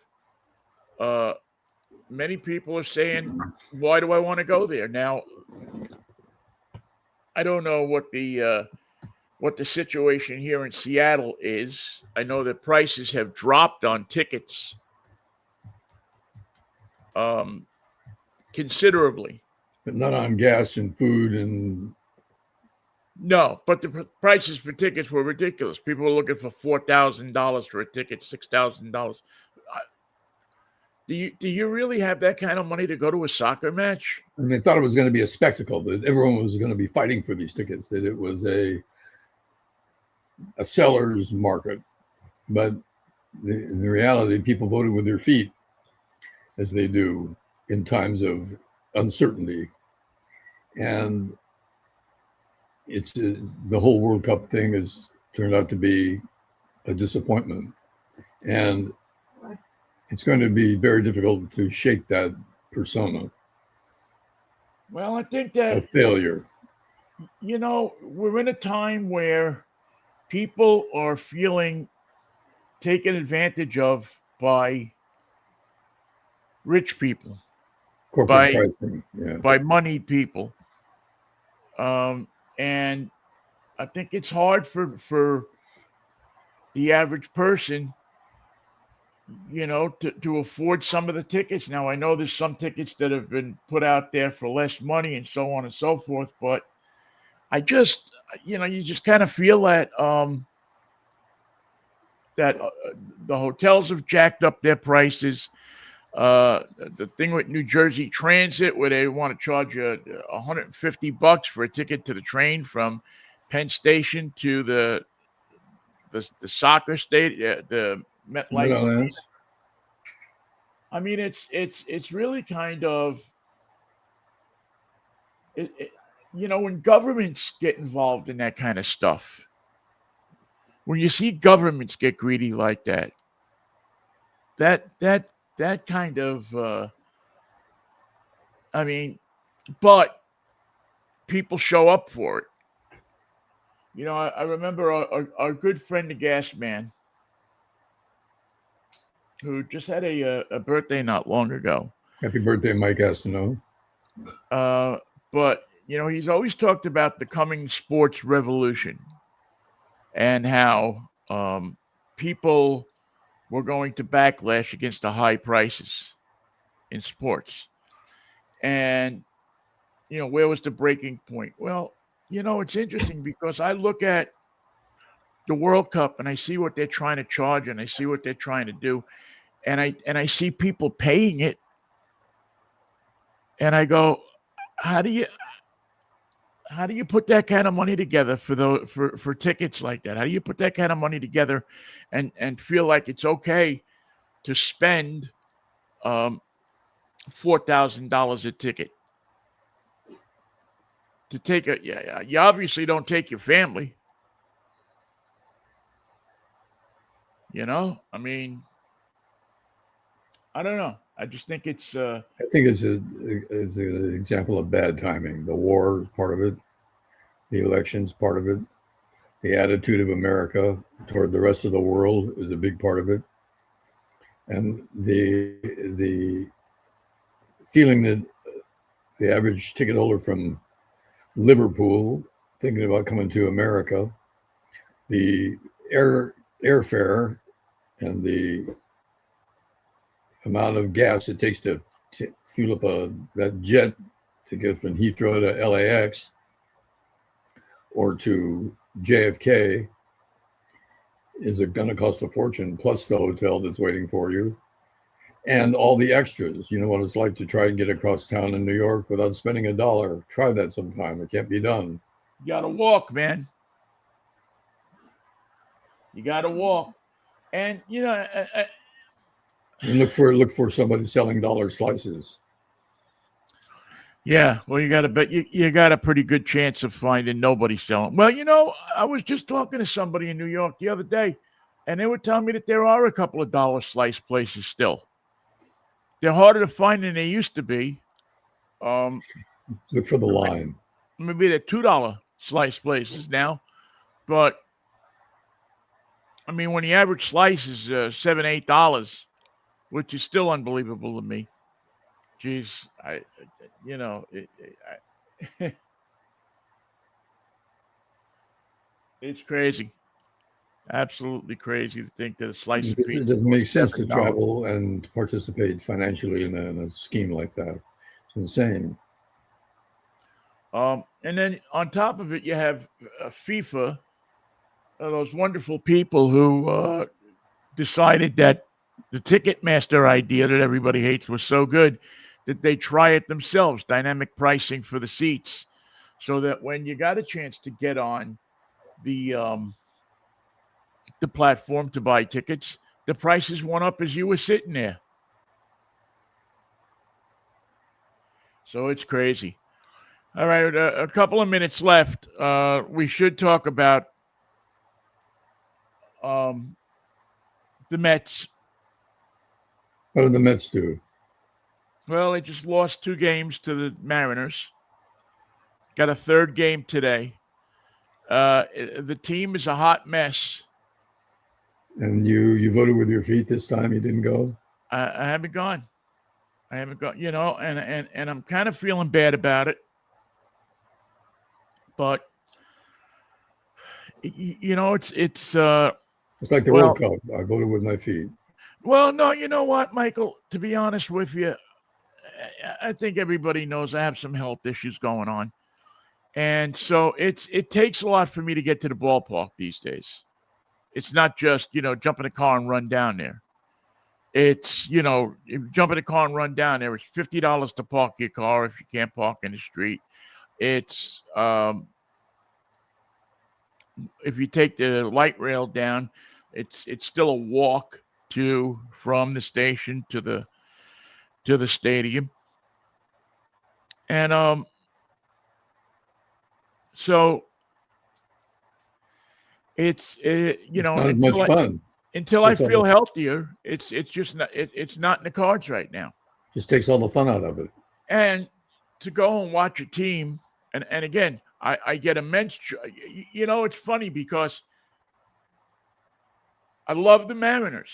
many people are saying, why do I want to go there? Now, I don't know what the situation here in Seattle is. I know that prices have dropped on tickets considerably. But not on gas and food and No, but the prices for tickets were ridiculous. People were looking for $4,000 for a ticket, $6,000. Do you really have that kind of money to go to a soccer match? and they thought it was going to be a spectacle, that everyone was going to be fighting for these tickets, that it was a seller's market. But in the reality, people voted with their feet, as they do in times of uncertainty. And it's the whole World Cup thing has turned out to be a disappointment. And it's going to be very difficult to shake that persona Well, I think of that, failure. we're in a time where people are feeling taken advantage of by rich people, Corporate by pricing, yeah. by moneyed people. And I think it's hard for the average person, to afford some of the tickets. Now, I know there's some tickets that have been put out there for less money and so on and so forth, but I just, you just kind of feel that the hotels have jacked up their prices. The thing with New Jersey Transit, where they want to charge you $150 for a ticket to the train from Penn Station to the soccer stadium, the MetLife Arena. Meadowlands. I mean, it's really kind of when governments get involved in that kind of stuff. When you see governments get greedy like that kind of, I mean, but people show up for it. I remember our good friend, the Gas Man, who just had a birthday not long ago. Happy birthday, Mike Astano. But he's always talked about the coming sports revolution and how people were going to backlash against the high prices in sports. And where was the breaking point? Well, it's interesting because I look at the World Cup and I see what they're trying to charge and I see what they're trying to do, and I see people paying it, and I go, how do you put that kind of money together for tickets like that? How do you put that kind of money together and feel like it's okay to spend $4,000 a ticket to take you obviously don't take your family. I mean, I don't know. I just think it's I think it's an example of bad timing. The war is part of it. The elections part of it. The attitude of America toward the rest of the world is a big part of it. And the feeling that the average ticket holder from Liverpool thinking about coming to America, the airfare and the amount of gas it takes to fuel up that jet to get from Heathrow to LAX or to JFK is going to cost a fortune, plus the hotel that's waiting for you and all the extras. You know what it's like to try and get across town in New York without spending $1. Try that sometime. It can't be done. You got to walk, man. You got to walk. And, And look for somebody selling dollar slices. Yeah, well, you got to bet you got a pretty good chance of finding nobody selling. Well, I was just talking to somebody in New York the other day, and they were telling me that there are a couple of dollar slice places still. They're harder to find than they used to be. Um, Look for the line. maybe they're $2 slice places now, but I mean, when the average slice is $7, $8, which is still unbelievable to me. Jeez, you know, it's crazy. Absolutely crazy to think that a slice of It pizza doesn't make costs sense to $7. travel and participate financially in a scheme like that. It's insane. And then on top of it, you have FIFA, those wonderful people who decided that the Ticketmaster idea that everybody hates was so good that they try it themselves, dynamic pricing for the seats, so that when you got a chance to get on the um, the platform to buy tickets, the prices went up as you were sitting there. So it's crazy. All right, a couple of minutes left. We should talk about um, the Mets. What do the Mets do? Well, they just lost 2 games to the Mariners. Got a third game today. The team is a hot mess. And you voted with your feet this time. You didn't go. I haven't gone. I haven't gone. And I'm kind of feeling bad about it. But it's It's like the well, World Cup. I voted with my feet. well, no, you know what, Michael? To be honest with you, I think everybody knows I have some health issues going on, and so it takes a lot for me to get to the ballpark these days. It's not just jump in a car and run down there. It's if you jump in a car and run down there. It's $50 to park your car if you can't park in the street. It's if you take the light rail down, it's still a walk from the station to the stadium, and so it's It's not as much fun. until I Takes all feel the, healthier, it's just not it's not in the cards right now. just takes all the fun out of it. And to go and watch a team, and again, I get immense. It's funny because I love the Mariners,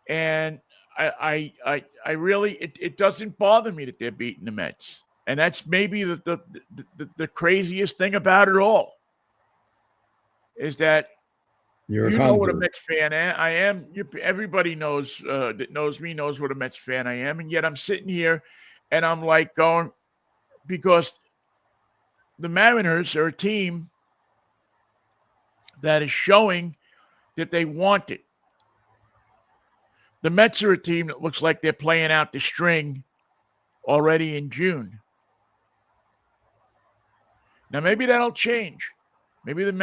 and I really it doesn't bother me that they're beating the Mets, and that's maybe the craziest thing about it all is that You're a what a convert. Mets fan I am. Everybody knows that knows me knows what a Mets fan I am, and yet I'm sitting here and I'm like going because the Mariners are a team that is showing that they want it. The Mets are a team that looks like they're playing out the string already in June. Now maybe that'll change. Maybe the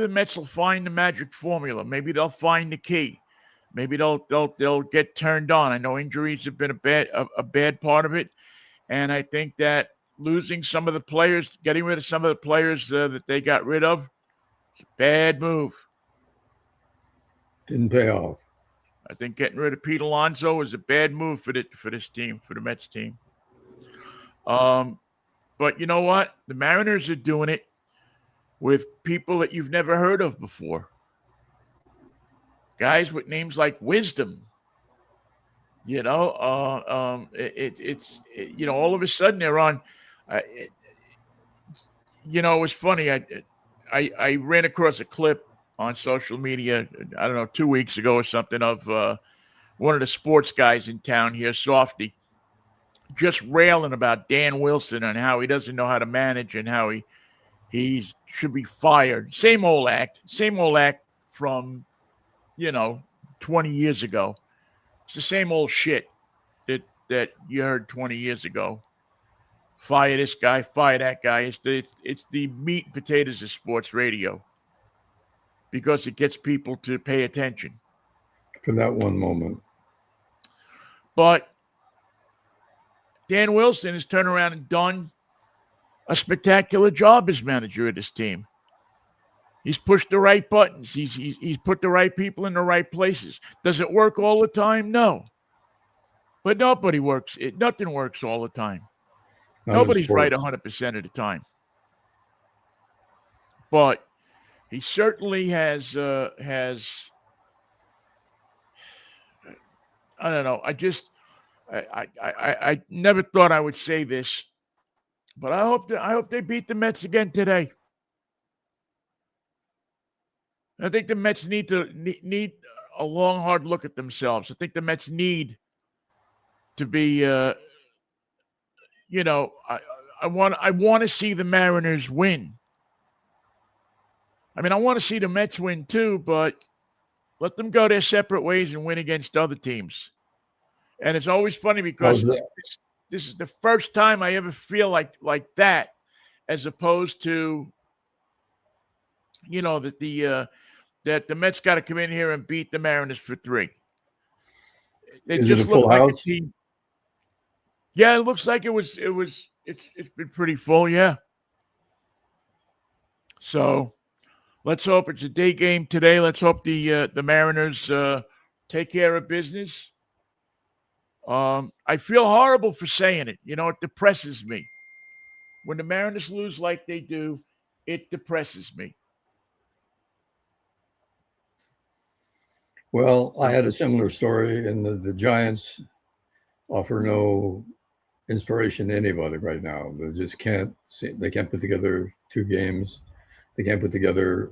Mets will find the magic formula. Maybe they'll find the key. Maybe they'll get turned on. I know injuries have been a bad part of it, and I think that losing some of the players, getting rid of some of the players that they got rid of, is a bad move. Didn't pay off. I think getting rid of Pete Alonso is a bad move for this team, for the Mets team. But you know what? The Mariners are doing it with people that you've never heard of before. Guys with names like Wisdom. It's all of a sudden they're on. It was funny. I ran across a clip on social media. I don't know 2 weeks ago or something of one of the sports guys in town here, Softy, just railing about Dan Wilson and how he doesn't know how to manage and how he should be fired. Same old act from 20 years ago. It's the same old shit that you heard 20 years ago. Fire this guy, fire that guy. It's the meat and potatoes of sports radio because it gets people to pay attention For that one moment. But Dan Wilson has turned around and done a spectacular job as manager of this team. He's pushed the right buttons. He's put the right people in the right places. Does it work all the time? No. But nobody works. Nothing works all the time. Not in Nobody's right sports. 100% of the time. But he certainly has. I don't know. I never thought I would say this, but I hope they beat the Mets again today. I think the Mets need a long, hard look at themselves. I think the Mets need to be. I want to see the Mariners win. I mean, I want to see the Mets win too, but let them go their separate ways and win against other teams. And it's always funny because this is the first time I ever feel like that, as opposed to, that the Mets got to come in here and beat the Mariners for 3. They Is it a just look full like house? a team. Yeah, it looks like it's been pretty full, yeah. So let's hope it's a day game today. Let's hope the Mariners take care of business. I feel horrible for saying it. It depresses me. When the Mariners lose like they do, it depresses me. Well, I had a similar story, and the Giants offer no inspiration to anybody right now. They just can't see, they can't put together 2 games. They can't put together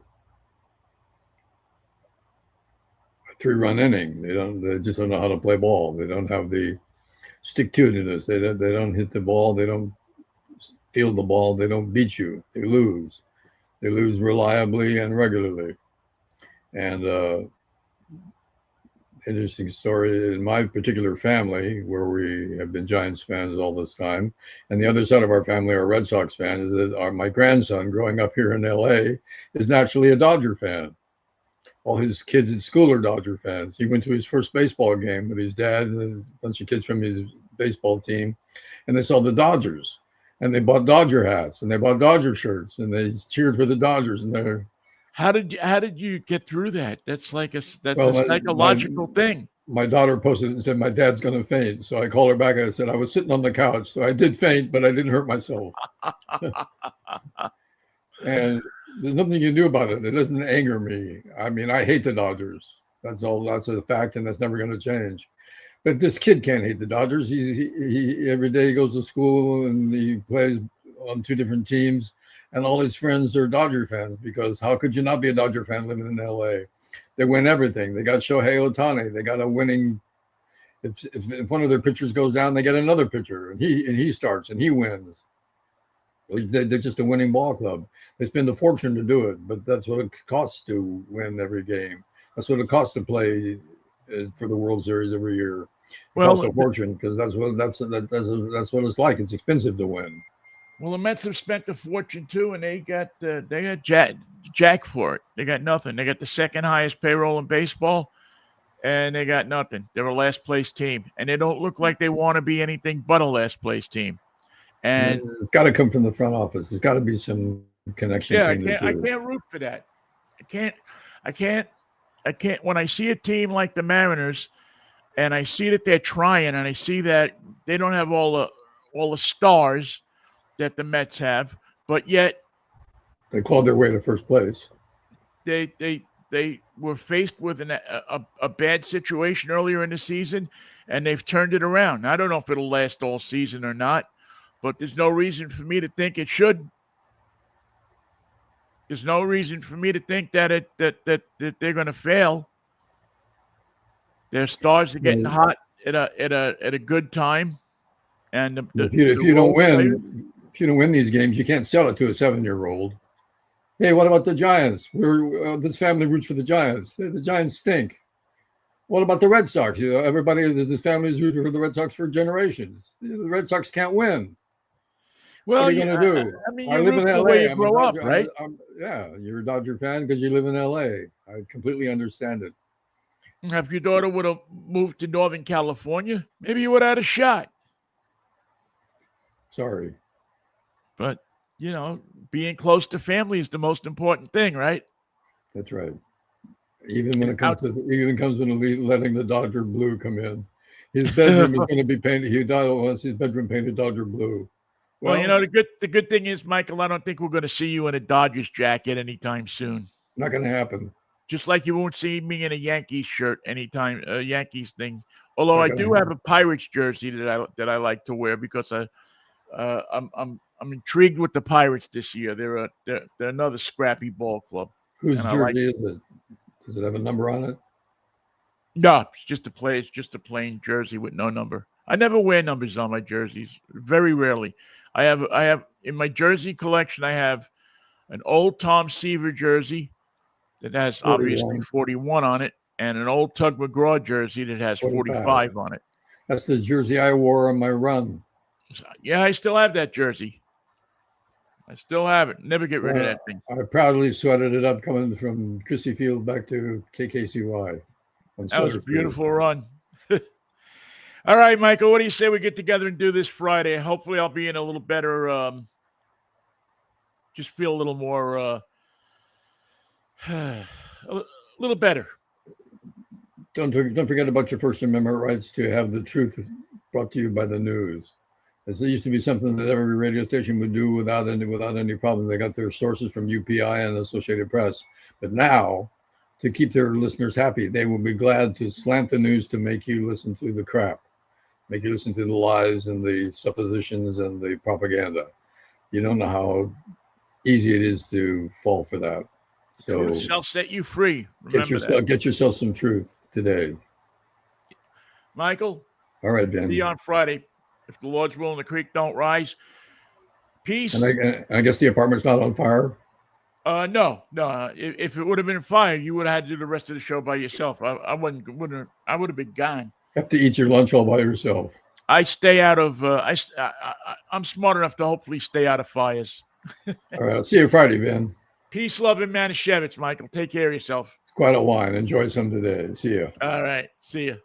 a 3-run inning. They just don't know how to play ball. They don't have the stick-to-itiveness. They don't hit the ball. They don't field the ball. They don't beat you. They lose. They lose reliably and regularly. And interesting story in my particular family, where we have been Giants fans all this time, and the other side of our family are Red Sox fans. That my grandson, growing up here in LA, is naturally a Dodger fan. All his kids at school are Dodger fans. He went to his first baseball game with his dad and a bunch of kids from his baseball team, and they saw the Dodgers, and they bought Dodger hats and they bought Dodger shirts, and they cheered for the Dodgers. And they're How did you get through that? That's like a well, psychological thing. My daughter posted and said, "My dad's going to faint." So I called her back and I said, "I was sitting on the couch, so I did faint, but I didn't hurt myself." And there's nothing you can do about it. It doesn't anger me. I mean, I hate the Dodgers. That's all. That's a fact, and that's never going to change. But this kid can't hate the Dodgers. He every day he goes to school and he plays on 2 different teams, and all his friends are Dodger fans, because how could you not be a Dodger fan living in LA? They win everything. They got Shohei Ohtani. They got a winning. If one of their pitchers goes down, they get another pitcher, and he starts and he wins. They're just a winning ball club. They spend a fortune to do it, but that's what it costs to win every game. That's what it costs to play for the World Series every year. It costs a fortune, because that's what it's like. It's expensive to win. Well, the Mets have spent a fortune too, and they got jack for it. They got nothing. They got the second highest payroll in baseball, and they got nothing. They're a last place team, and they don't look like they want to be anything but a last place team. And it's got to come from the front office. There's got to be some connection. Yeah, I can't root for that. I can't. When I see a team like the Mariners, and I see that they're trying, and I see that they don't have all the stars that the Mets have, but yet they clawed their way to first place. They were faced with a bad situation earlier in the season, and they've turned it around. I don't know if it'll last all season or not, but there's no reason for me to think it should. There's no reason for me to think that they're going to fail. Their stars are getting hot at a good time, and if you don't win these games, you can't sell it to a 7-year-old. Hey, what about the Giants? This family roots for the Giants. The Giants stink. What about the Red Sox? Everybody, this family has rooted for the Red Sox for generations. The Red Sox can't win. Well, what are you going to do? I mean, I live in LA. You grow up, right? Yeah, you're a Dodger fan because you live in LA. I completely understand it. If your daughter would have moved to Northern California, maybe you would have had a shot. Sorry. But, being close to family is the most important thing, right? That's right. Even when it comes to letting the Dodger blue come in, his bedroom is going to be painted. He wants his bedroom painted Dodger blue. Well, the good thing is, Michael, I don't think we're going to see you in a Dodgers jacket anytime soon. Not going to happen. Just like you won't see me in a Yankees shirt anytime, a Yankees thing. Although I do have a Pirates jersey that I like to wear because I'm intrigued with the Pirates this year. They're another scrappy ball club. Whose jersey is it? Does it have a number on it? No, it's just a plain jersey with no number. I never wear numbers on my jerseys. Very rarely. I have in my jersey collection. I have an old Tom Seaver jersey that has 41. Obviously 41 on it, and an old Tug McGraw jersey that has 45 on it. That's the jersey I wore on my run. Yeah, I still have that jersey. I still have it. Never get rid of that thing. I proudly sweated it up coming from Chrissy Field back to KKCY. That was a beautiful run. All right, Michael, what do you say we get together and do this Friday? Hopefully I'll be in a little better, just feel a little more, a little better. Don't forget about your First Amendment rights to have the truth brought to you by the news. It used to be something that every radio station would do without any problem. They got their sources from UPI and Associated Press. But now, to keep their listeners happy, they will be glad to slant the news to make you listen to the crap, make you listen to the lies and the suppositions and the propaganda. You don't know how easy it is to fall for that. So truth shall set you free. Get yourself some truth today. Michael. All right, Ben. See you on Friday. If the Lord's willing, the creek don't rise. Peace. And I guess the apartment's not on fire? No. If it would have been fire, you would have had to do the rest of the show by yourself. I would have been gone. Have to eat your lunch all by yourself. I stay out of. I'm smart enough to hopefully stay out of fires. All right. I'll see you Friday, Ben. Peace, love, and Manischewitz, Michael. Take care of yourself. It's quite a wine. Enjoy some today. See you. All right. See you.